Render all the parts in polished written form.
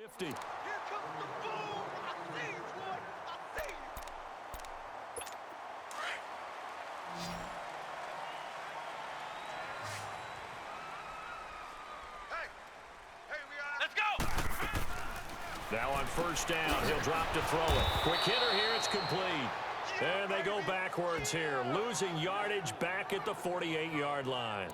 50. Here comes the boom. I see you, boy. I see you. Hey, we got. Let's go. Now on first down, he'll drop to throw it. Quick hitter here, it's complete. And they go backwards here, losing yardage back at the 48-yard line.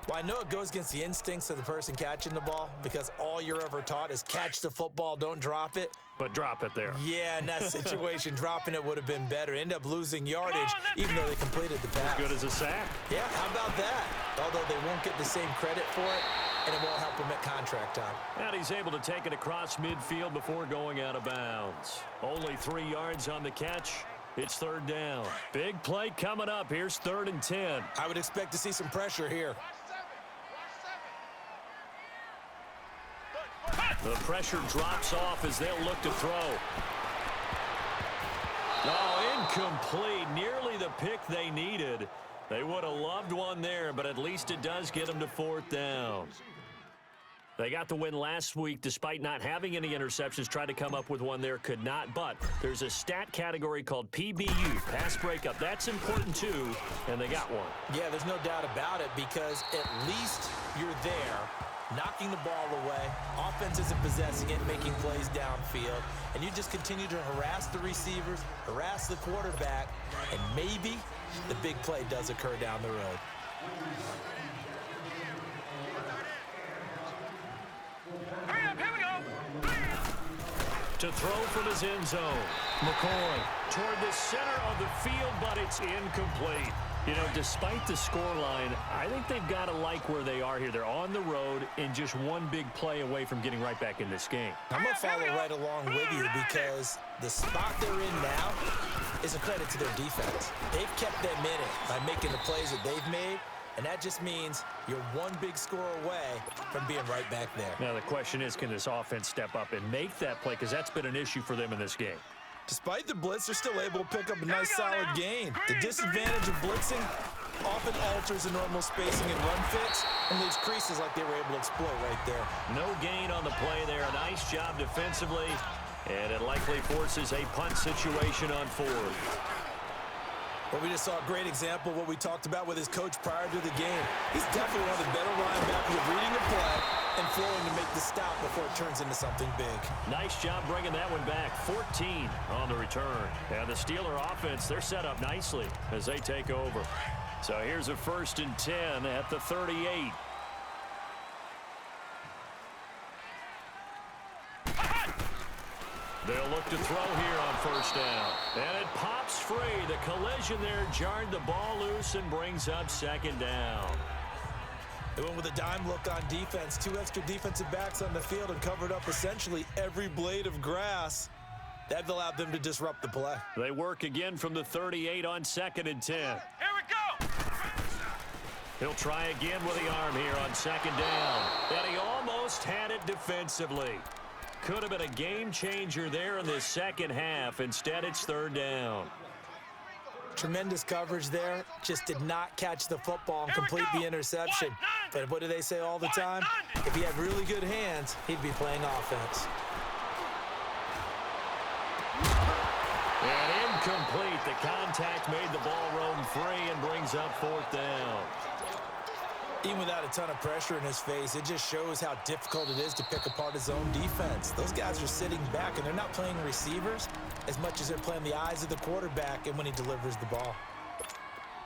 Well, I know it goes against the instincts of the person catching the ball because all you're ever taught is catch the football, don't drop it. But drop it there. Yeah, in that situation, dropping it would have been better. End up losing yardage, even though they completed the pass. As good as a sack. Yeah, how about that? Although they won't get the same credit for it, and it won't help him at contract time. And he's able to take it across midfield before going out of bounds. Only 3 yards on the catch. It's third down. Big play coming up. Here's 3rd and 10. I would expect to see some pressure here. The pressure drops off as they'll look to throw. Oh, incomplete. Nearly the pick they needed. They would have loved one there, but at least it does get them to 4th down. They got the win last week despite not having any interceptions. Tried to come up with one there, could not. But there's a stat category called PBU, pass breakup. That's important too, and they got one. Yeah, there's no doubt about it because at least you're there, knocking the ball away. Offense isn't possessing it, making plays downfield. And you just continue to harass the receivers, harass the quarterback, and maybe the big play does occur down the road. To throw from his end zone. McCoy toward the center of the field, but it's incomplete. You know, despite the scoreline, I think they've got to like where they are here. They're on the road and just one big play away from getting right back in this game. I'm going to follow right along with you because the spot they're in now is a credit to their defense. They've kept them in it by making the plays that they've made, and that just means you're one big score away from being right back there. Now, the question is, can this offense step up and make that play? Because that's been an issue for them in this game. Despite the blitz, they're still able to pick up a nice, solid gain. The disadvantage of blitzing often alters the normal spacing and run fits and leaves creases like they were able to exploit right there. No gain on the play there. Nice job defensively, and it likely forces a punt situation on 4th. Well, we just saw a great example of what we talked about with his coach prior to the game. He's definitely one of the better linebackers of reading the play and flowing to make the stop before it turns into something big. Nice job bringing that one back. 14 on the return. And the Steeler offense, they're set up nicely as they take over. So here's a 1st and 10 at the 38. They'll look to throw here on 1st down. And it pops free. The collision there jarred the ball loose and brings up 2nd down. They went with a dime look on defense. 2 extra defensive backs on the field and covered up essentially every blade of grass. That allowed them to disrupt the play. They work again from the 38 on 2nd and 10. Here we go. He'll try again with the arm here on 2nd down. And he almost had it defensively. Could have been a game changer there in this second half. Instead, it's 3rd down. Tremendous coverage there. Just did not catch the football and complete the interception. But what do they say all the time? If he had really good hands, he'd be playing offense. And incomplete. The contact made the ball roam free and brings up 4th down. Even without a ton of pressure in his face, it just shows how difficult it is to pick apart his own defense. Those guys are sitting back, and they're not playing receivers as much as they're playing the eyes of the quarterback and when he delivers the ball.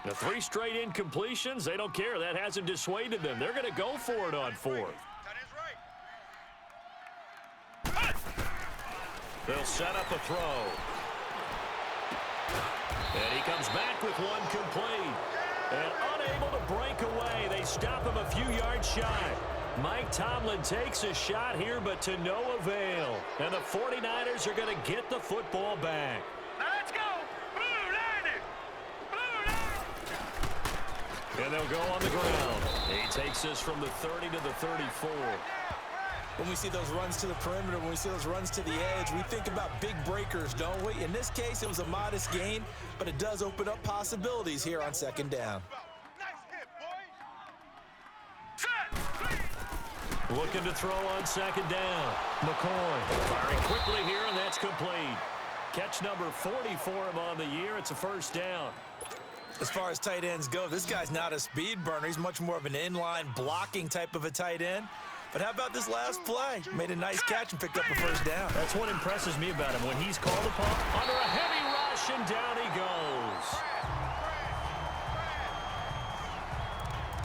The 3 straight incompletions, they don't care. That hasn't dissuaded them. They're going to go for it on 4th. They'll set up a throw. And he comes back with one complete. And unable to break away, they stop him a few yards shy. Mike Tomlin takes a shot here, but to no avail. And the 49ers are going to get the football back. Now let's go. Blue 90. Blue 90. And they'll go on the ground. He takes us from the 30 to the 34. When we see those runs to the perimeter, when we see those runs to the edge, we think about big breakers, don't we? In this case, it was a modest gain, but it does open up possibilities here on 2nd down. Nice hit, boy. Looking to throw on second down. McCoy firing quickly here, and that's complete. Catch number 40 for him on the year. It's a first down. As far as tight ends go, this guy's not a speed burner. He's much more of an inline blocking type of a tight end. But how about this last play? Made a nice catch and picked up a first down. That's what impresses me about him. When he's called upon, under a heavy rush, and down he goes.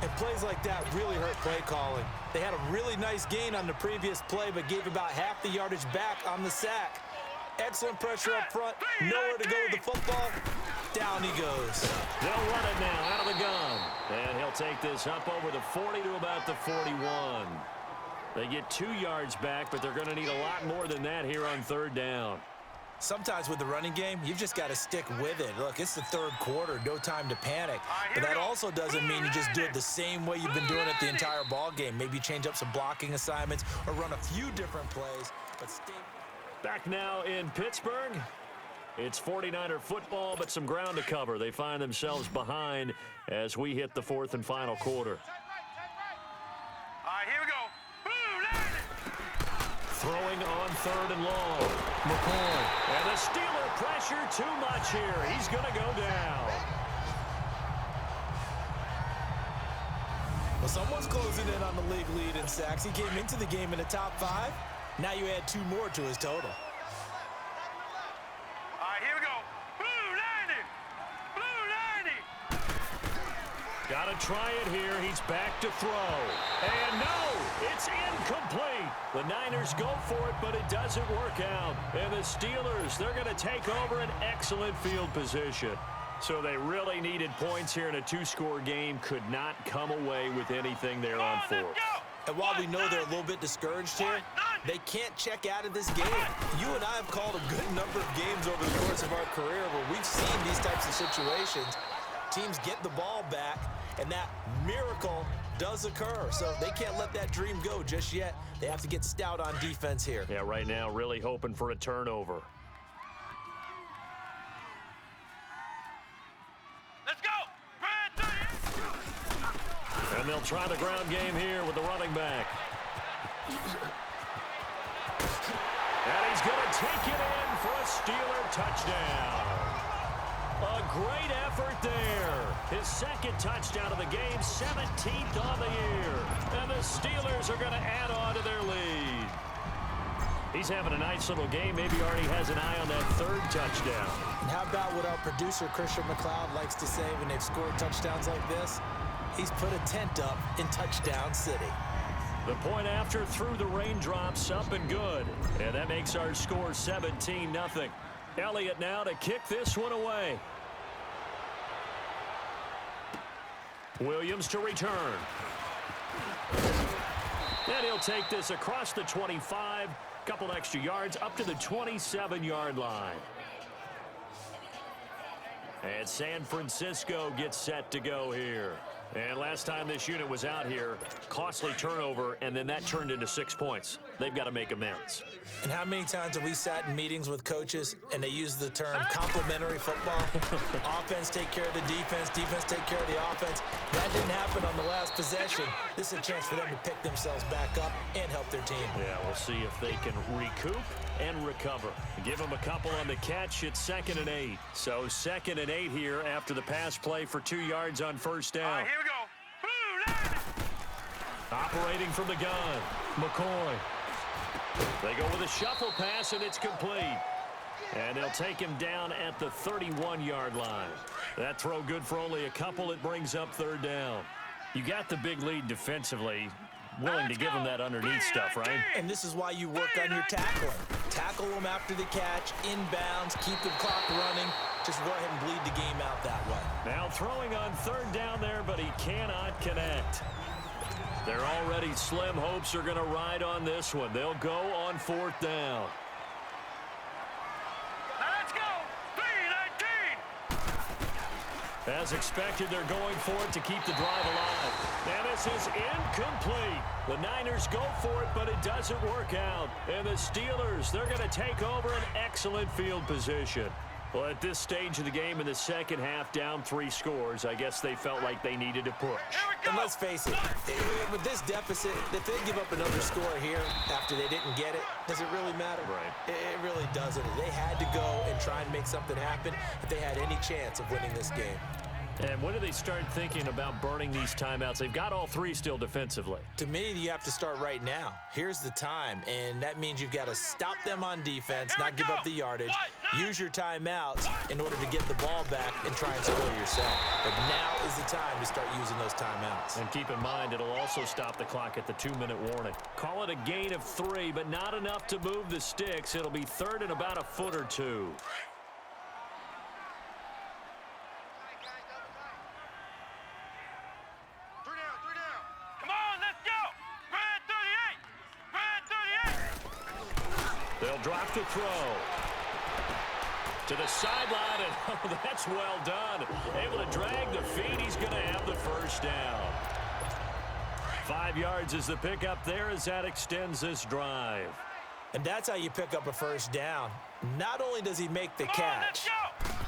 And plays like that really hurt play calling. They had a really nice gain on the previous play, but gave about half the yardage back on the sack. Excellent pressure up front. Nowhere to go with the football. Down he goes. They'll run it now out of the gun. And he'll take this up over the 40 to about the 41. They get 2 yards back, but they're going to need a lot more than that here on third down. Sometimes with the running game, you've just got to stick with it. Look, it's the third quarter, no time to panic. But that also doesn't mean you just do it the same way you've been doing it the entire ball game. Maybe change up some blocking assignments or run a few different plays. But stay. Back now in Pittsburgh. It's 49er football, but some ground to cover. They find themselves behind as we hit the fourth and final quarter. All right, here we go. Throwing on third and long. McCoy. And the Steeler pressure too much here. He's going to go down. Well, someone's closing in on the league lead in sacks. He came into the game in the top 5. Now you add 2 more to his total. All right, here we go. Blue 90. Blue 90. Got to try it here. He's back to throw. And no, it's incomplete. The Niners go for it, but it doesn't work out. And the Steelers, they're going to take over an excellent field position. So they really needed points here in a 2-score game. Could not come away with anything there on fourth. And while we know they're a little bit discouraged here, they can't check out of this game. You and I have called a good number of games over the course of our career where we've seen these types of situations. Teams get the ball back, and that miracle does occur. So they can't let that dream go just yet. They have to get stout on defense here. Yeah, right now really hoping for a turnover. Let's go. And they'll try the ground game here with the running back. And he's going to take it in for a Steeler touchdown. A great effort there. His second touchdown of the game, 17th on the year. And the Steelers are going to add on to their lead. He's having a nice little game. Maybe already has an eye on that third touchdown. And how about what our producer, Christian McLeod, likes to say when they've scored touchdowns like this? He's put a tent up in Touchdown City. The point after through the raindrops, up and good. And that makes our score 17-0. Elliott now to kick this one away. Williams to return. And he'll take this across the 25. Couple extra yards up to the 27-yard line. And San Francisco gets set to go here. And last time this unit was out here, costly turnover, and then that turned into 6 points. They've got to make amends. And how many times have we sat in meetings with coaches and they use the term complementary football? Offense take care of the defense, defense take care of the offense. That didn't happen on the last possession. This is a chance for them to pick themselves back up and help their team. Yeah, we'll see if they can recoup and recover. Give them a couple on the catch. It's 2nd and 8. So 2nd and 8 here after the pass play for 2 yards on first down. All right, here we go. Operating from the gun, McCoy. They go with a shuffle pass, and it's complete. And they'll take him down at the 31-yard line. That throw good for only a couple. It brings up third down. You got the big lead defensively. Willing to give them that underneath stuff, right? And this is why you work on your tackling. Tackle them after the catch, inbounds, keep the clock running. Just go ahead and bleed the game out that way. Now throwing on third down there, but he cannot connect. Their already slim hopes are going to ride on this one. They'll go on fourth down. Let's go. 3-19. As expected, they're going for it to keep the drive alive. And this is incomplete. The Niners go for it, but it doesn't work out. And the Steelers, they're going to take over an excellent field position. Well, at this stage of the game in the second half, down 3 scores, I guess they felt like they needed to push. And let's face it, with this deficit, if they give up another score here after they didn't get it, does it really matter? Right. It really doesn't. They had to go and try and make something happen if they had any chance of winning this game. And when do they start thinking about burning these timeouts? They've got all 3 still defensively. To me, you have to start right now. Here's the time, and that means you've got to stop them on defense, not give up the yardage, use your timeouts in order to get the ball back and try and score yourself. But now is the time to start using those timeouts. And keep in mind, it'll also stop the clock at the 2-minute warning. Call it a gain of 3, but not enough to move the sticks. It'll be third and about a foot or 2. They'll drop the throw. To the sideline, and oh, that's well done. Able to drag the feet. He's going to have the first down. 5 yards is the pickup there as that extends this drive. And that's how you pick up a first down. Not only does he make the catch,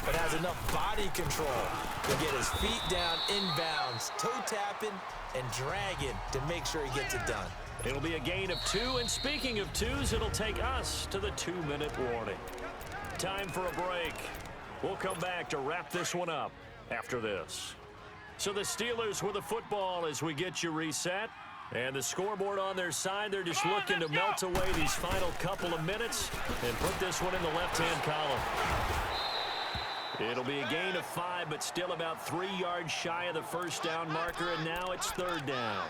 but has enough body control to get his feet down inbounds, toe tapping and dragging to make sure he gets it done. It'll be a gain of 2, and speaking of 2s, it'll take us to the 2-minute warning. Time for a break. We'll come back to wrap this one up after this. So the Steelers with the football as we get you reset. And the scoreboard on their side, they're just looking to melt away these final couple of minutes and put this one in the left-hand column. It'll be a gain of 5, but still about 3 yards shy of the first down marker, and now it's third down.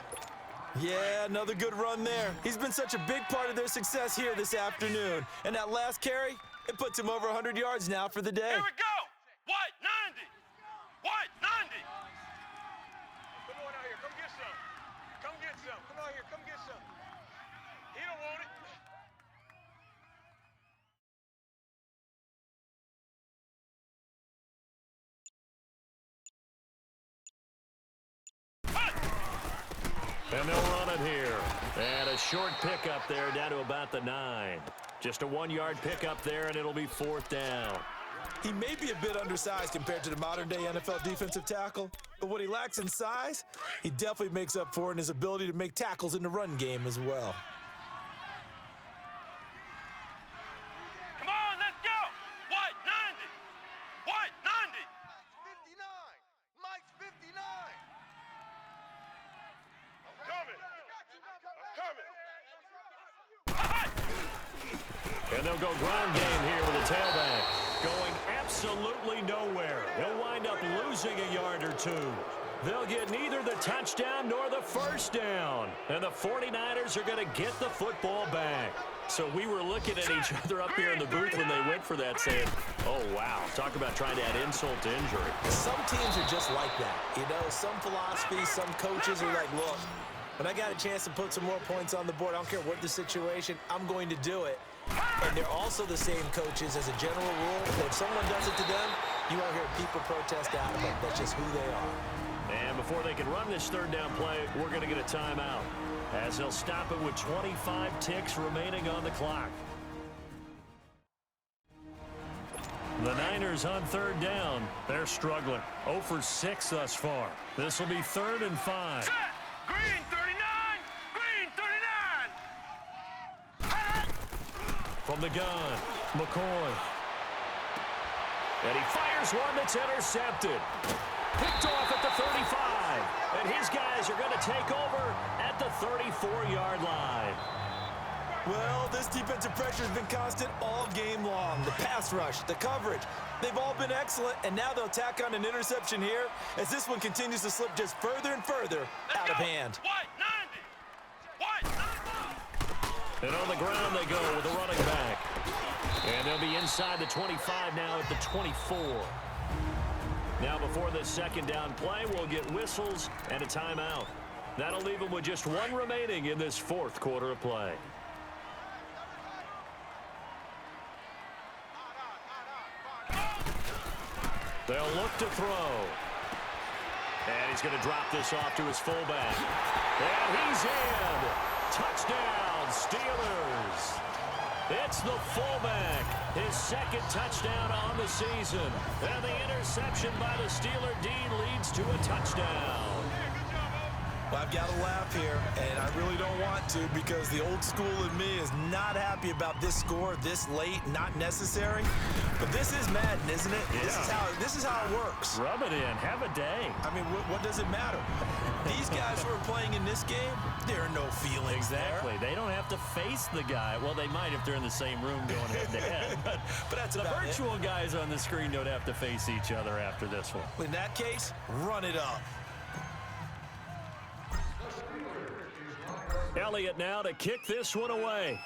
Yeah, another good run there. He's been such a big part of their success here this afternoon. And that last carry, it puts him over 100 yards now for the day. Here we go. White, 90. White, 90. Come on out here. Come get some. Come get some. Come out here. Come get some. He don't want it. And they'll run it here. And a short pickup there down to about the 9. Just a 1-yard pickup there, and it'll be fourth down. He may be a bit undersized compared to the modern-day NFL defensive tackle, but what he lacks in size, he definitely makes up for in his ability to make tackles in the run game as well. Come on, let's go. White, 90. White, 90. 59. Mike's 59. I'm coming. And they'll go ground game here with a tailback. Going absolutely nowhere. He'll wind up losing a yard or 2. They'll get neither the touchdown nor the first down. And the 49ers are going to get the football back. So we were looking at each other up here in the booth when they went for that, saying, oh, wow, talk about trying to add insult to injury. Some teams are just like that. You know, some philosophies, some coaches are like, look, when I got a chance to put some more points on the board, I don't care what the situation, I'm going to do it. And they're also the same coaches as a general rule. If someone does it to them, you won't hear people protest out of it. That's just who they are. And before they can run this third down play, we're going to get a timeout, as they'll stop it with 25 ticks remaining on the clock. The Niners on third down. They're struggling. 0 for 6 thus far. This will be 3rd and 5. Set. Green, 39. Green, 39. From the gun, McCoy. And he fires one that's intercepted. Picked off at the 35. And his guys are going to take over at the 34-yard line. Well, this defensive pressure has been constant all game long. The pass rush, the coverage, they've all been excellent, and now they'll tack on an interception here as this one continues to slip just further and further out of hand. White, 90. White, 90. And on the ground they go with the running back. And they'll be inside the 25 now at the 24. Now before this second down play, we'll get whistles and a timeout. That'll leave them with just 1 remaining in this 4th quarter of play. They'll look to throw. And he's going to drop this off to his fullback. And he's in. Touchdown, Steelers. It's the fullback. His second touchdown on the season. And the interception by the Steeler D leads to a touchdown. Well, I've got to laugh here, and I really don't want to because the old school in me is not happy about this score this late, not necessary. But this is Madden, isn't it? Yeah. This is how it works. Rub it in. Have a day. I mean, what does it matter? These guys who are playing in this game, there are no feelings Exactly. there. They don't have to face the guy. Well, they might if they're in the same room going head-to-head. But that's the about it. virtual guys on the screen don't have to face each other after this one. In that case, run it up. Elliott now to kick this one away.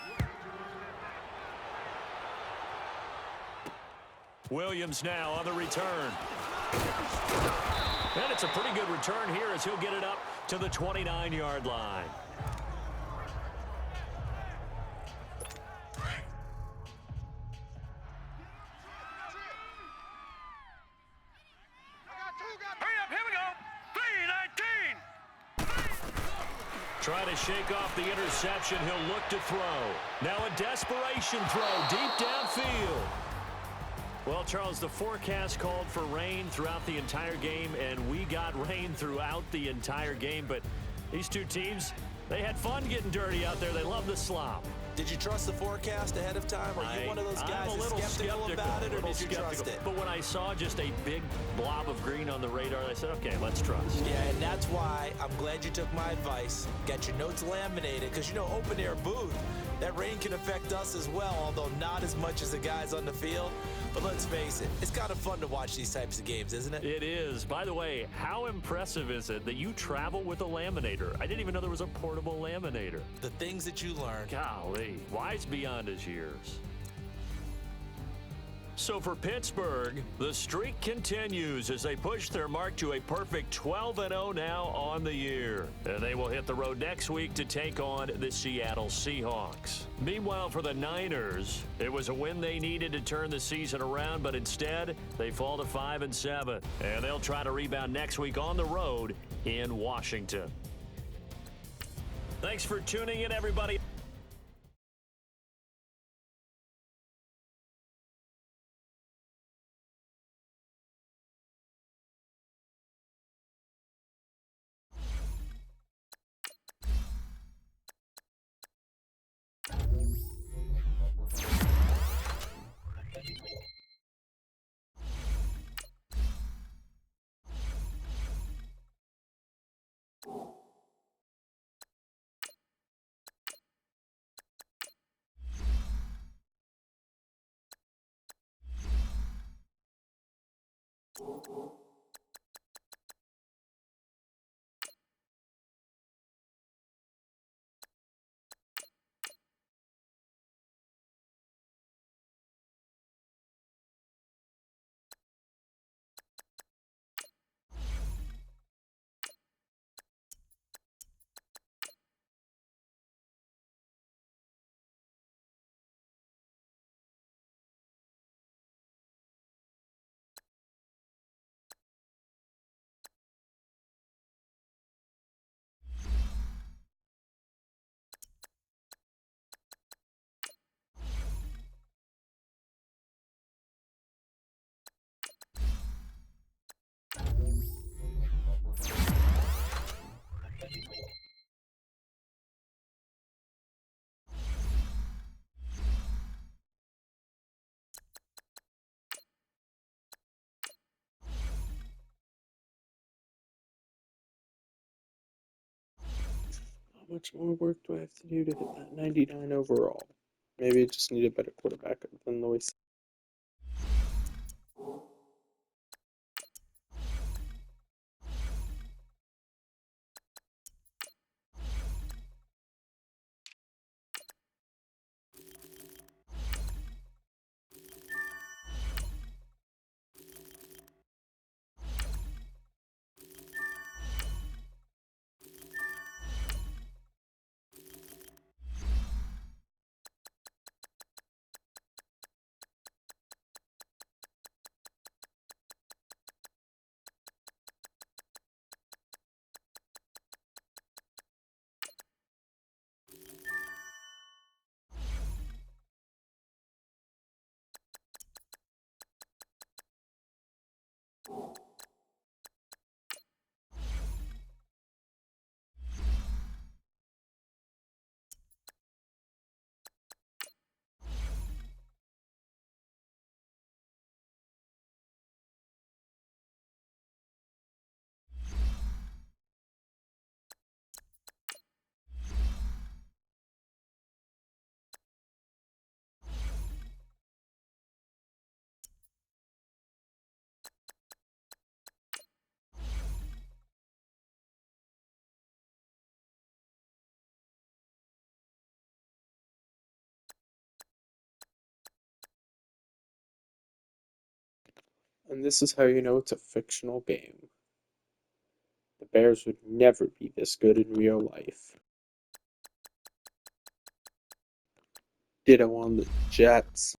Williams now on the return. And it's a pretty good return here as he'll get it up to the 29-yard line. Hurry up, here we go. 3-19. Try to shake off the interception. He'll look to throw. Now a desperation throw deep downfield. Well, Charles, the forecast called for rain throughout the entire game, and we got rain throughout the entire game. But these two teams, they had fun getting dirty out there. They love the slop. Did you trust the forecast ahead of time? Are you one of those guys I'm a little that's skeptical about it, or did you trust it? But when I saw just a big blob of green on the radar, I said, okay, let's trust. Yeah, and that's why I'm glad you took my advice. Got your notes laminated, because, you know, open-air booth, that rain can affect us as well, although not as much as the guys on the field. But let's face it, it's kind of fun to watch these types of games, isn't it? It is. By the way, how impressive is it that you travel with a laminator? I didn't even know there was a portable laminator. The things that you learn. Golly, wise beyond his years. So for Pittsburgh, the streak continues as they push their mark to a perfect 12-0 now on the year. And they will hit the road next week to take on the Seattle Seahawks. Meanwhile, for the Niners, it was a win they needed to turn the season around, but instead, they fall to 5-7. And they'll try to rebound next week on the road in Washington. Thanks for tuning in, everybody. How much more work do I have to do to hit that 99 overall? Maybe I just need a better quarterback than Lewis. And this is how you know it's a fictional game. The Bears would never be this good in real life. Ditto on the Jets.